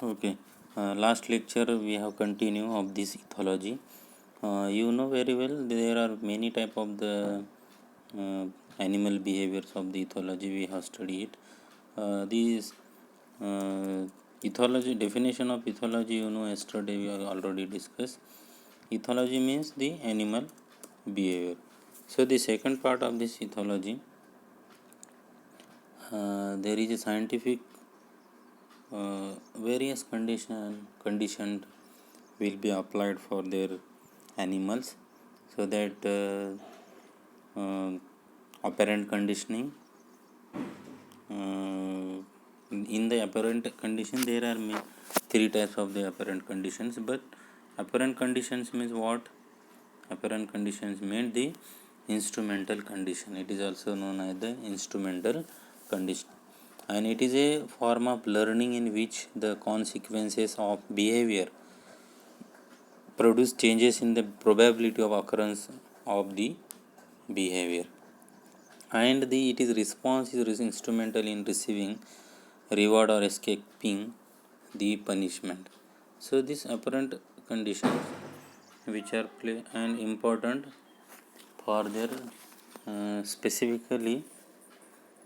Okay, last lecture we have continue of this ethology. You know very well there are many type of the uh, animal behaviors of the ethology we have studied. These ethology definition of ethology, yesterday we have already discussed. Ethology means the animal behavior. So the second part of this ethology, there is a scientific various conditions will be applied for their animals, so that apparent conditioning, in the apparent condition there are three types of the apparent conditions. But apparent conditions means what? Apparent conditions mean the instrumental condition. It is also known as the instrumental condition, and it is a form of learning in which the consequences of behavior produce changes in the probability of occurrence of the behavior, and it is response is instrumental in receiving reward or escaping the punishment. So these apparent conditions which are play an important for their specifically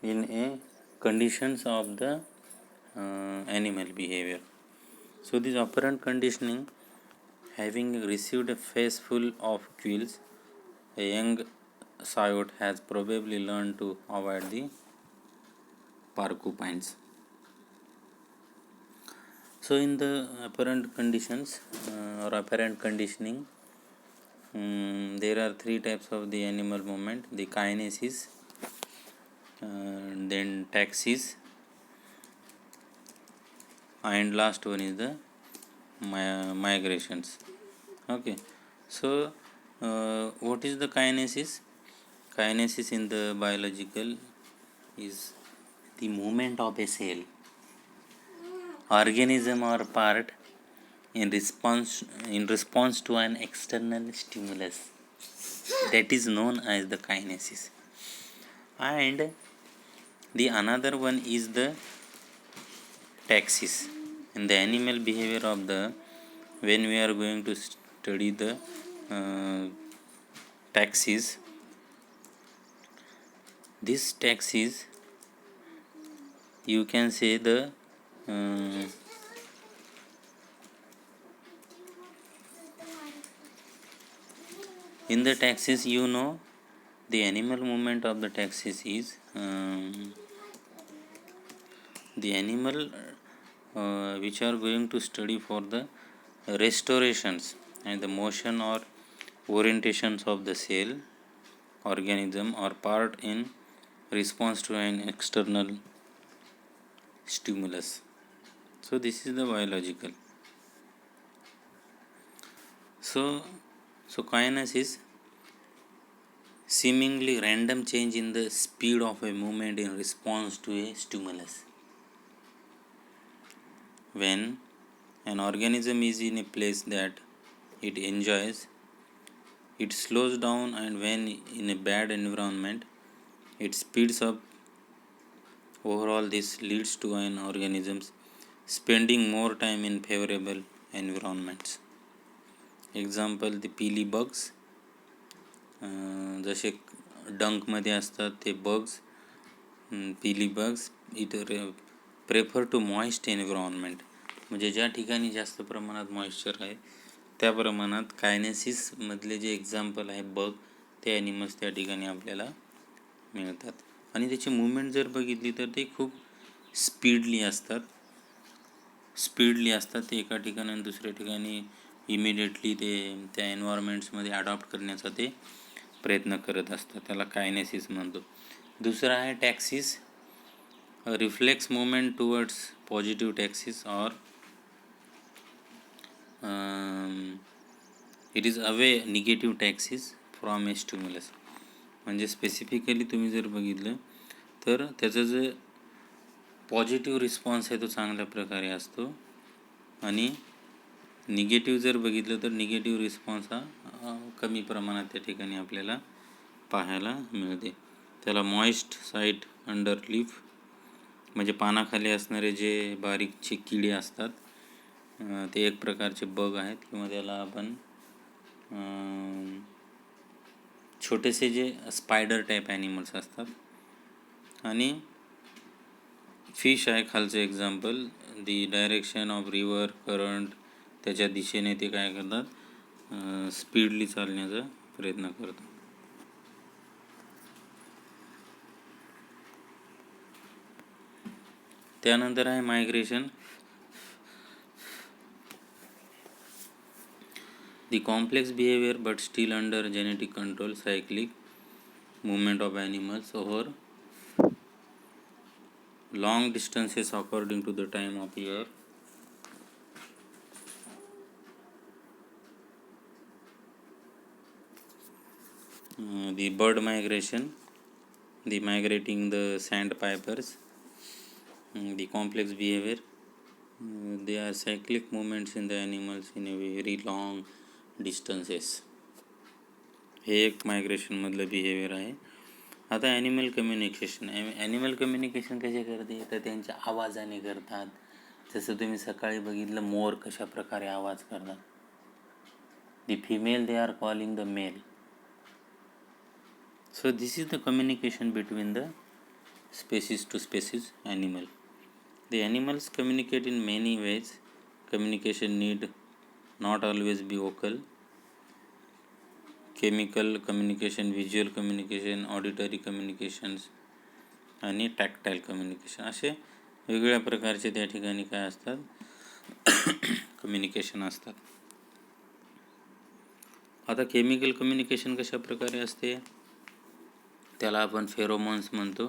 in a conditions of the animal behavior. So this operant conditioning, having received a face full of quills, a young coyote has probably learned to avoid the porcupines. So in the apparent conditions or apparent conditioning, there are three types of the animal movement: the kinesis, then taxis, and last one is the migrations. Okay, so what is the kinesis? Kinesis in the biological is the movement of a cell, organism or part in response to an external stimulus, that is known as the kinesis. And the another one is the taxis. In the animal behavior of the, when we are going to study the taxis, this taxis, you can say the in the taxis, the animal movement of the taxis is the animal which are going to study for the restorations and the motion or orientations of the cell, organism or part in response to an external stimulus. So this is the biological. So kinesis is seemingly random change in the speed of a movement in response to a stimulus. When an organism is in a place that it enjoys, it slows down, and when in a bad environment, it speeds up. Overall, this leads to an organism spending more time in favorable environments. Example, the peely bugs, जसे डंकमध्ये असतात ते bugs, pill bugs, it prefer to moist environment. म्हणजे ज्या ठिकाणी जास्त प्रमाणात moisture आहे त्या प्रमाणात कायनेसिसमधले जे एक्झाम्पल आहे बग, ते ॲनिमल्स त्या ठिकाणी आपल्याला मिळतात. आणि त्याची मूवमेंट जर बघितली तर ते खूप स्पीडली असतात. ते एका ठिकाणी दुसऱ्या ठिकाणी इमिडिएटली ते त्या एन्व्हायरमेंट्समध्ये अडॉप्ट करण्याचा ते प्रयत्न करत असतात. त्याला कायनेसिस म्हणतो. दुसरा आहे taxis, reflex movement towards positive taxis or it is away negative taxis from a stimulus. म्हणजे स्पेसिफिकली तुम्ही जर बघितलं तर त्याचं जे पॉझिटिव्ह रिस्पॉन्स आहे तो चांगल्या प्रकारे असतो, आणि निगेटिव्ह जर बघितलं तर निगेटिव्ह रिस्पॉन्स हा कमी प्रमाणात त्या ठिकाणी आपल्याला पाहायला मिळते. त्याला मॉइस्ट साईट अंडर लीफ, म्हणजे पानाखाली असणारे जे बारीकचे किडे असतात ते एक प्रकारचे बग आहेत किंवा त्याला आपण छोटेसे जे स्पायडर टाईप ॲनिमल्स असतात. आणि फिश आहे खालचं example. The direction of river current, त्याच्या दिशेने ते काय करतात, स्पीडली चालण्याचा प्रयत्न करतात. त्यानंतर आहे migration. The complex behavior but still under genetic control, cyclic movement of animals over long distances according to the time of year. The bird migration, the migrating the sandpipers, the complex behavior. They are cyclic movements in the animals in a very long distances. हे एक मायग्रेशनमधलं behaviour आहे. आता animal communication. Animal communication कसे करते, तर त्यांच्या आवाजाने करतात. जसं तुम्ही सकाळी बघितलं मोर कशा प्रकारे आवाज करतात. The female they are calling the male. So this is the communication between the species to species animal. The animals communicate in many ways. Communication need not always be vocal. Chemical communication, visual communication, auditory communications आणि tactile communication, असे वेगवेगळ्या प्रकारचे त्या ठिकाणी काय असतात, communication असतात. आता केमिकल कम्युनिकेशन कशा प्रकारे असते, त्याला आपण फेरोमोन्स म्हणतो.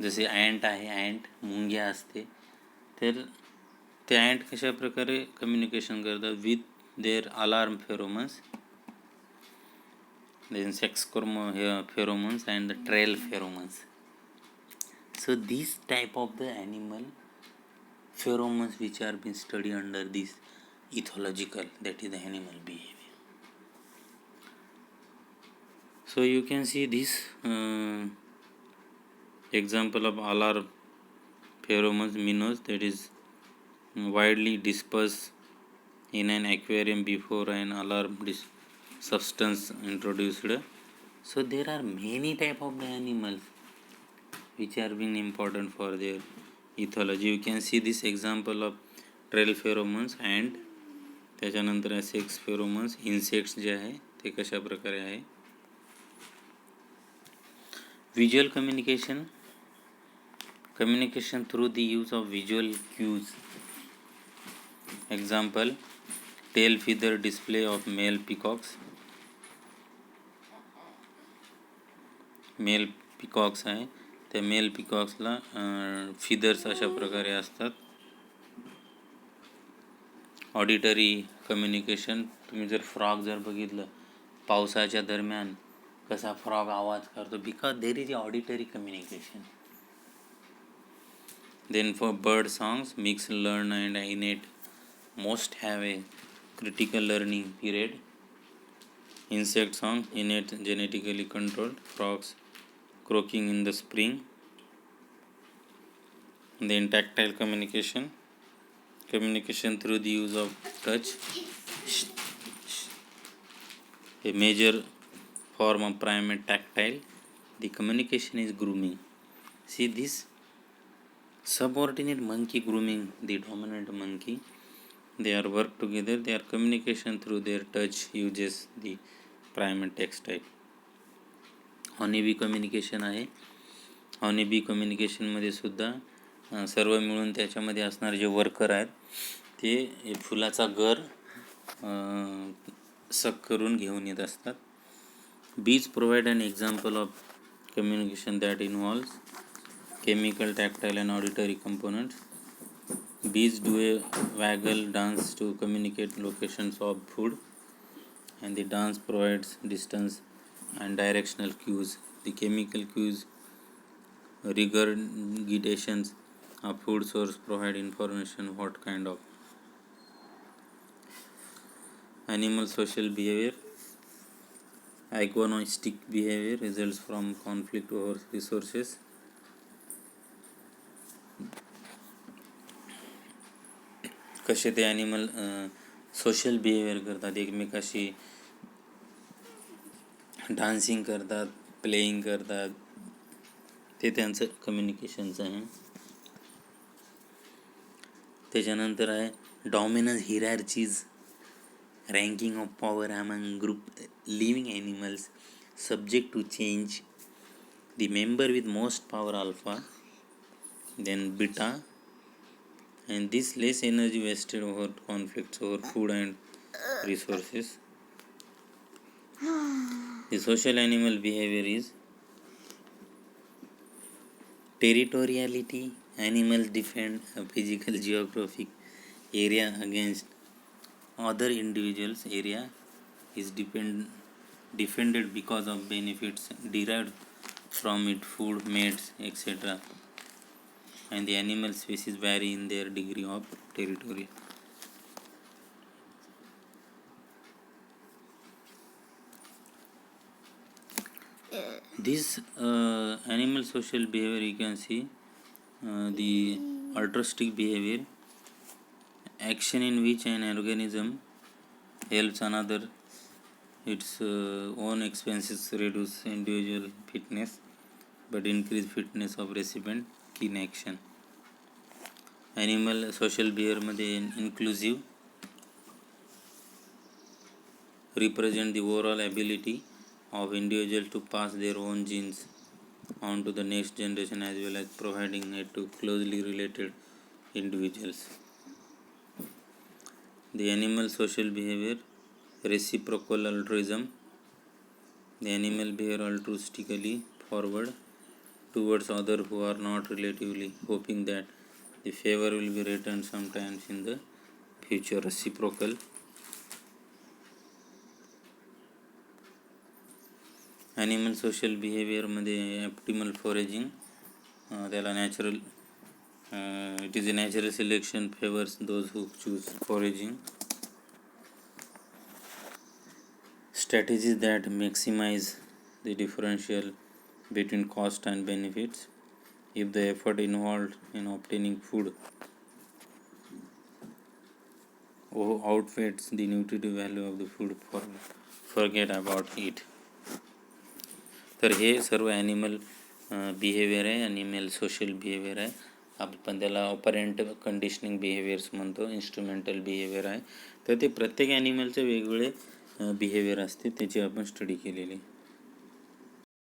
जसे अँट आहे, अँट मुंग्या असते, तर ते अँट कशा प्रकारे कम्युनिकेशन करतात with their alarm pheromones, then sex pheromones and the trail pheromones. So these type of the animal pheromones which are been studied under this ethological, that is the animal behavior. So you can see this example of alarm pheromones minnows, that is widely dispersed in an aquarium before an alarm substance introduced. So there are many type of the animals which are being important for their ethology. You can see this example of trail pheromones and त्याच्यानंतर sex pheromones, insects जे आहे ते कशा प्रकारे आहे. Visual communication, communication through the use of visual cues. Example tail feather display of male peacocks. Male peacocks आहे, त्या mail पिकॉक्सला feathers अशा प्रकारे असतात. ऑडिटरी कम्युनिकेशन, तुम्ही जर फ्रॉग जर बघितलं पावसाच्या दरम्यान कसा फ्रॉग आवाज करतो, because there is auditory communication. Then for bird songs, mix learn and innate, most have a critical learning period. Insect song, innate genetically controlled, frogs croaking in the spring. Then tactile communication, communication through the use of touch, a major form of primate tactile. The communication is grooming. See this subordinate monkey grooming the dominant monkey. They are work together, they are communication through their touch uses the primate text type. Honeybee communication आहे. Honeybee कम्युनिकेशनमध्ये सुद्धा सर्व मिळून त्याच्यामध्ये असणारे जे worker आहेत ते फुलाचा गर सक करून घेऊन येत असतात. Bees provide an example of communication that involves chemical, tactile and auditory components. Bees do a waggle dance to communicate locations of food, and the dance provides distance and directional cues. The chemical cues, regurgitations of food source provide information what kind of animal. Social behavior, agonistic behavior results from conflict over resources. कसे ते animal social behaviour करतात, एकमेकाशी dancing करतात, playing करतात, ते त्यांचं कम्युनिकेशनचं आहे. त्याच्यानंतर आहे dominance hierarchies, ranking of power among group living animals subject to change. The member with most power alpha, then beta, and this less energy wasted over conflicts over food and resources. The social animal behavior is territoriality. Animals defend a physical geographic area against other individuals. Area is defended because of benefits derived from it, food, mates, etc. And the animal species vary in their degree of territory. This animal social behavior, you can see the altruistic behavior, action in which an organism helps another its own expenses, reduce individual fitness but increase fitness of recipient. Kin action. Animal social behavior मध्ये inclusive represent the overall ability of individual to pass their own genes on to the next generation as well as providing it to closely related individuals. The animal social behavior, reciprocal altruism. The animal behavior altruistically forward towards others who are not relatively, hoping that the favor will be returned sometimes in the future. Reciprocal. Animal social बिहेवियरमध्ये optimal foraging, त्याला natural it is a natural selection favours those who choose foraging. Strategies that maximize the differential between cost and benefits. If the effort involved in obtaining food outweighs the nutritive value of the food, forget about it. तर हे सर्व animal behaviour आहे, animal social behaviour आहे. आपण त्याला operand conditioning behaviours म्हणतो, instrumental behaviour आहे. तर ते प्रत्येक ॲनिमलचे वेगवेगळे बिहेवियर असते, त्याची आपण स्टडी केलेली.